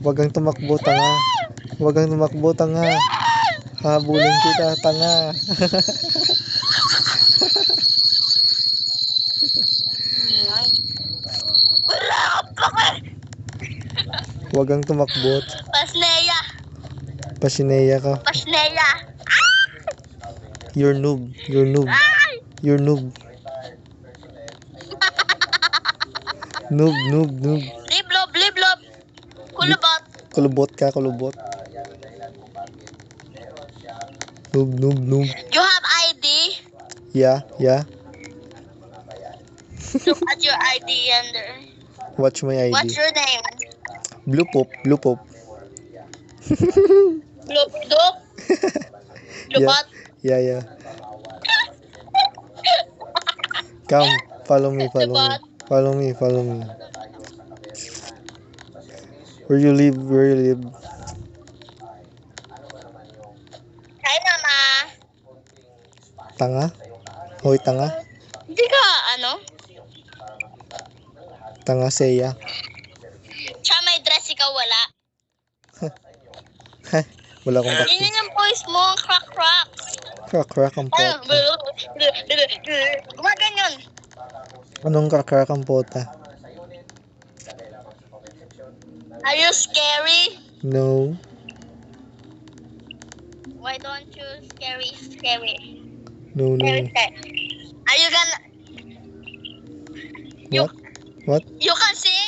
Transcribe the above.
Huwag kang tumakbo, tanga. Huwag kang tumakbo, tanga. Habulin kita, tanga. Huwag kang tumakbo. Pasneya. Pasineya ka. Pasneya. You're noob. You're noob. You're noob. Noob, noob, noob. Liblob, liblob. Kulubot. Kulubot ka, kulubot. Noob, noob, noob. You have ID? Yeah, yeah. Look at your ID under. Watch my ID. What's your name? Blue pop, blue pop. Look, look. Lubot. Yeah, yeah. Come, follow me, follow me. Follow me, follow me. Where you live, where you live? Hi, Mama. Tanga? Hoy, tanga? Hindi ka, ano? Tanga Seiya. Siya may dress, ikaw wala. Wala akong Yun practice. yung voice mo, crack, crack. Crack ang Ano? pota. Gumaganyan. Anong crack ang pota? Are you scary? No. Why don't you scary? No, no. Are you gonna... What? What? You can sing?